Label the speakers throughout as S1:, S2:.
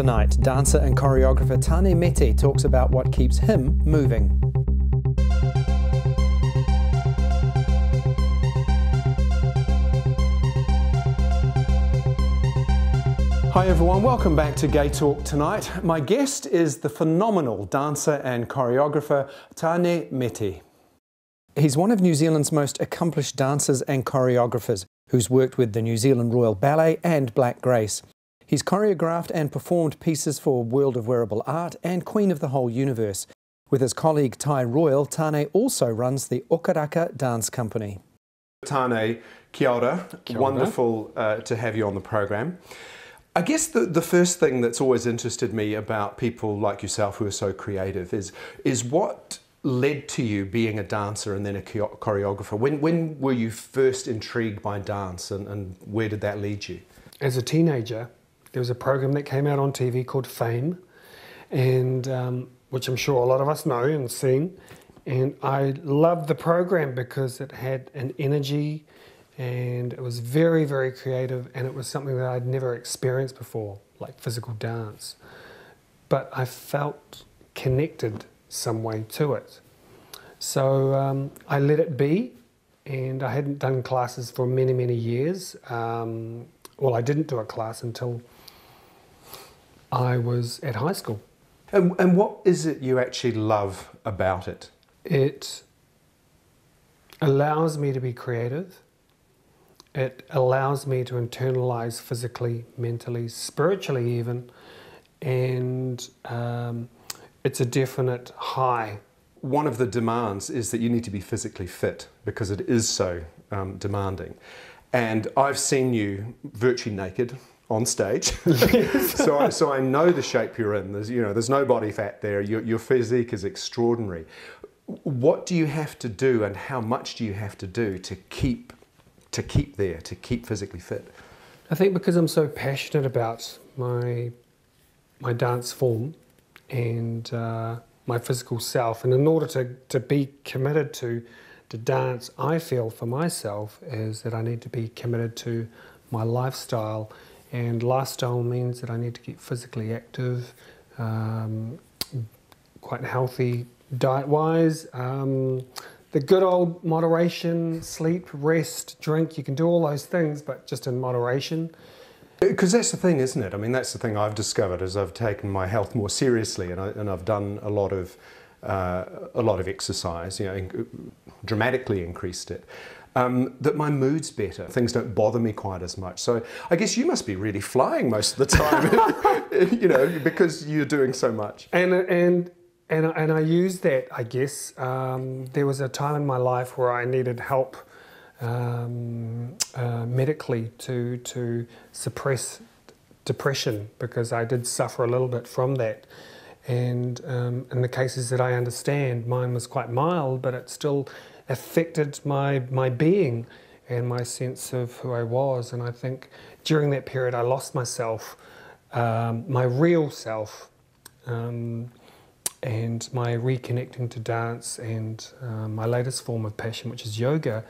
S1: Tonight, dancer and choreographer Taane Mete talks about what keeps him moving. Hi everyone, welcome back to GayTalk Tonight. My guest is the phenomenal dancer and choreographer Taane Mete. He's one of New Zealand's most accomplished dancers and choreographers who's worked with the New Zealand Royal Ballet and Black Grace. He's choreographed and performed pieces for World of Wearable Art and Queen of the Whole Universe. With his colleague Tai Royale, Taane also runs the Okareka Dance Company. Taane, kia ora.
S2: Kia ora.
S1: Wonderful to have you on the program. I guess the first thing that's always interested me about people like yourself who are so creative is what led to you being a dancer and then a choreographer. When were you first intrigued by dance and where did that lead you?
S2: As a teenager, there was a program that came out on TV called Fame, and which I'm sure a lot of us know and seen. And I loved the program because it had an energy, and it was very, very creative, and it was something that I'd never experienced before, like physical dance. But I felt connected some way to it. So I let it be, and I hadn't done classes for many, many years. Well, I didn't do a class until I was at high school.
S1: And what is it you actually love about it?
S2: It allows me to be creative. It allows me to internalize physically, mentally, spiritually even, and it's a definite high.
S1: One of the demands is that you need to be physically fit because it is so demanding. And I've seen you virtually naked on stage, so I know the shape you're in. There's no body fat there. Your physique is extraordinary. What do you have to do, and how much do you have to do to keep physically fit?
S2: I think because I'm so passionate about my dance form and my physical self, and in order to be committed to dance, I feel for myself is that I need to be committed to my lifestyle, and lifestyle means that I need to keep physically active, quite healthy diet-wise, the good old moderation, sleep, rest, drink. You can do all those things, but just in moderation.
S1: Because that's the thing, isn't it? I mean, that's the thing I've discovered as I've taken my health more seriously, and I've done a lot of exercise. Dramatically increased it. That my mood's better. Things don't bother me quite as much. So I guess you must be really flying most of the time, because you're doing so much.
S2: And I used that, I guess. There was a time in my life where I needed help medically to suppress depression, because I did suffer a little bit from that. And in the cases that I understand, mine was quite mild, but it still affected my being and my sense of who I was. And I think during that period I lost myself, my real self, and my reconnecting to dance and my latest form of passion, which is yoga.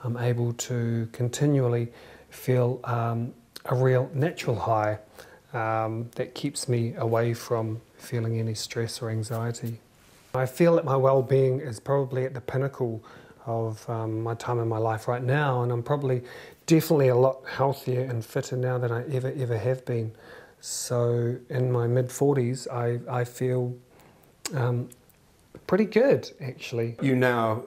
S2: I'm able to continually feel a real natural high that keeps me away from feeling any stress or anxiety. I feel that my well-being is probably at the pinnacle of my time in my life right now, and I'm probably definitely a lot healthier and fitter now than I ever have been. So in my mid-40s, I feel pretty good, actually.
S1: You now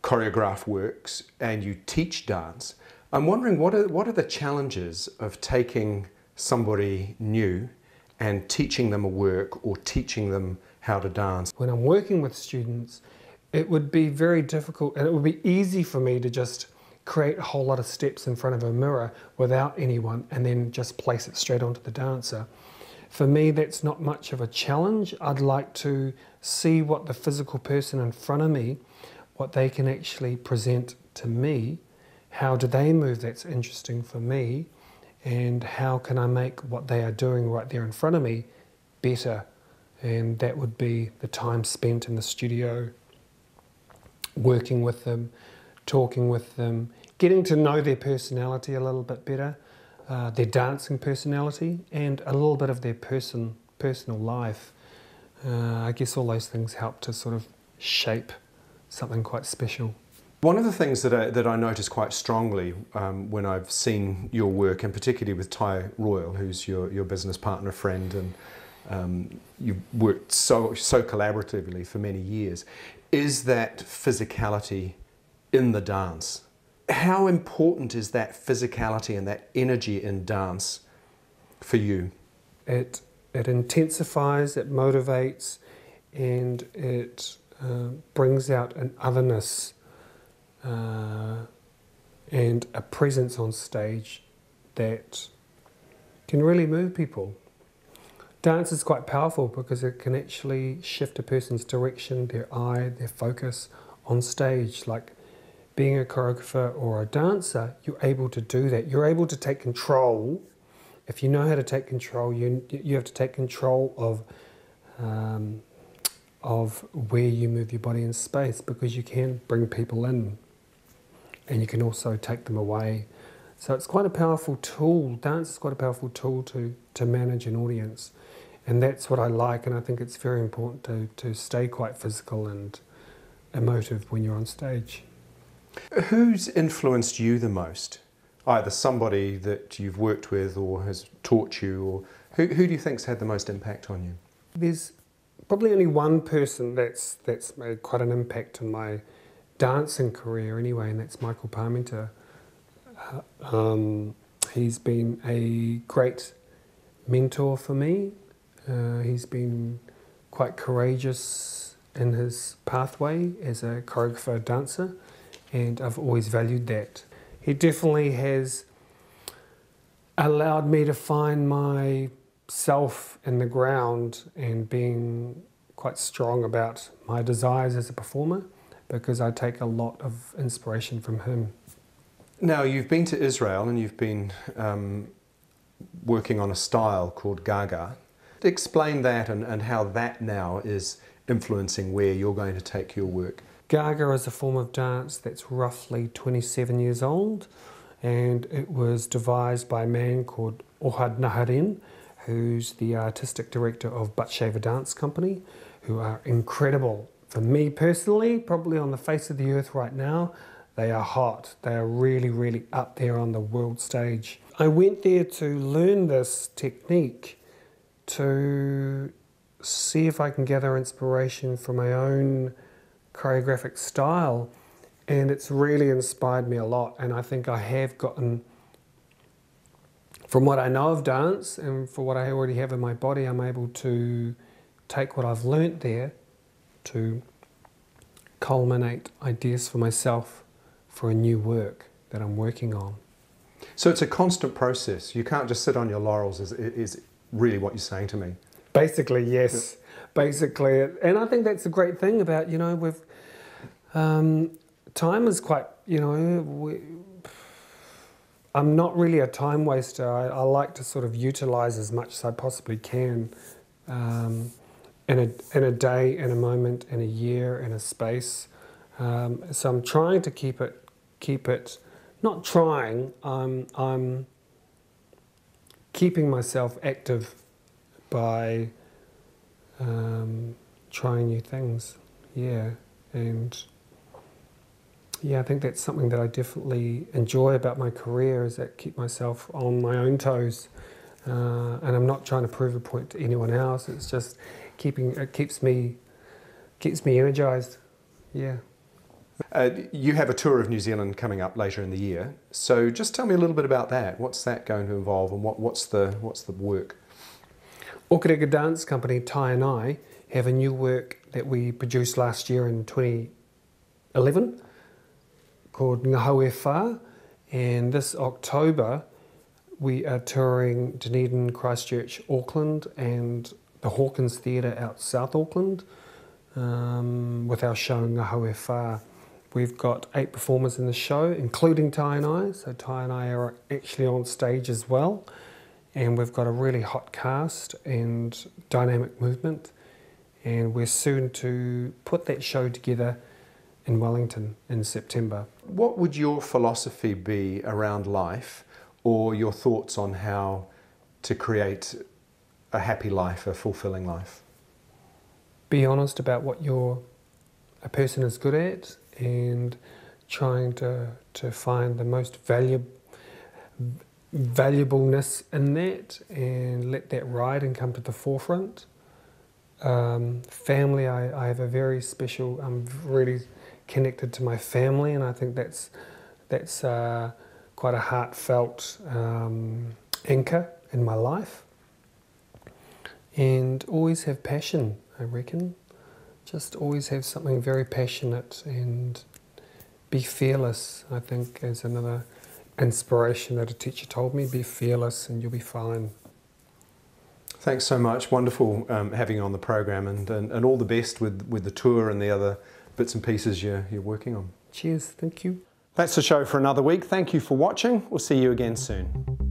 S1: choreograph works and you teach dance. I'm wondering what are the challenges of taking somebody new and teaching them a work or teaching them how to dance?
S2: When I'm working with students, it would be very difficult, and it would be easy for me to just create a whole lot of steps in front of a mirror without anyone and then just place it straight onto the dancer. For me, that's not much of a challenge. I'd like to see what the physical person in front of me, what they can actually present to me. How do they move? That's interesting for me. And how can I make what they are doing right there in front of me better? And that would be the time spent in the studio, working with them, talking with them, getting to know their personality a little bit better. their dancing personality, and a little bit of their personal life. I guess all those things help to sort of shape something quite special.
S1: One of the things that I notice quite strongly when I've seen your work, and particularly with Tai Royale, who's your business partner, friend, and you've worked so collaboratively for many years, is that physicality in the dance. How important is that physicality and that energy in dance for you?
S2: It intensifies, it motivates, and it brings out an otherness and a presence on stage that can really move people. Dance is quite powerful because it can actually shift a person's direction, their eye, their focus on stage. Like being a choreographer or a dancer, you're able to do that. You're able to take control. If you know how to take control, you have to take control of where you move your body in space, because you can bring people in and you can also take them away. So it's quite a powerful tool. Dance is quite a powerful tool to manage an audience. And that's what I like, and I think it's very important to stay quite physical and emotive when you're on stage.
S1: Who's influenced you the most? Either somebody that you've worked with or has taught you, or who do you think's had the most impact on you?
S2: There's probably only one person that's made quite an impact on my dancing career anyway, and that's Michael Parmenter. He's been a great mentor for me. He's been quite courageous in his pathway as a choreographer dancer, and I've always valued that. He definitely has allowed me to find myself in the ground and being quite strong about my desires as a performer, because I take a lot of inspiration from him.
S1: Now, you've been to Israel and you've been working on a style called Gaga. Explain that and how that now is influencing where you're going to take your work.
S2: Gaga is a form of dance that's roughly 27 years old, and it was devised by a man called Okareka, who's the artistic director of Okareka Dance Company, who are incredible. For me personally, probably on the face of the earth right now, they are hot. They are really, really up there on the world stage. I went there to learn this technique, to see if I can gather inspiration for my own choreographic style, and it's really inspired me a lot. And I think I have gotten, from what I know of dance and for what I already have in my body, I'm able to take what I've learnt there to culminate ideas for myself for a new work that I'm working on.
S1: So it's a constant process. You can't just sit on your laurels, is really what you're saying to me.
S2: Basically, yes. Basically, and I think that's a great thing about, you know, with time is quite, you know, I'm not really a time waster. I like to sort of utilise as much as I possibly can in a day, in a moment, in a year, in a space. So I'm trying to keep it, not trying, I'm keeping myself active by trying new things, and I think that's something that I definitely enjoy about my career, is that keep myself on my own toes, and I'm not trying to prove a point to anyone else. It's just it keeps me energized.
S1: You have a tour of New Zealand coming up later in the year, so just tell me a little bit about that. What's that going to involve, and what's the work?
S2: Okareka Dance Company, Tai and I, have a new work that we produced last year in 2011 called Ngāhau e Whā, and this October we are touring Dunedin, Christchurch, Auckland and the Hawkins Theatre out South Auckland with our show Ngāhau e Whā. We've got 8 performers in the show, including Tai and I, so Tai and I are actually on stage as well. And we've got a really hot cast and dynamic movement, and we're soon to put that show together in Wellington in September.
S1: What would your philosophy be around life or your thoughts on how to create a happy life, a fulfilling life?
S2: Be honest about what a person is good at, and trying to find the most valuableness in that, and let that ride and come to the forefront. Family, I have a very special, I'm really connected to my family, and I think that's quite a heartfelt anchor in my life. And always have passion, I reckon. Just always have something very passionate, and be fearless, I think, is another inspiration that a teacher told me. Be fearless and you'll be fine.
S1: Thanks so much. Wonderful having you on the program, and all the best with the tour and the other bits and pieces you're working on.
S2: Cheers. Thank you.
S1: That's the show for another week. Thank you for watching. We'll see you again soon.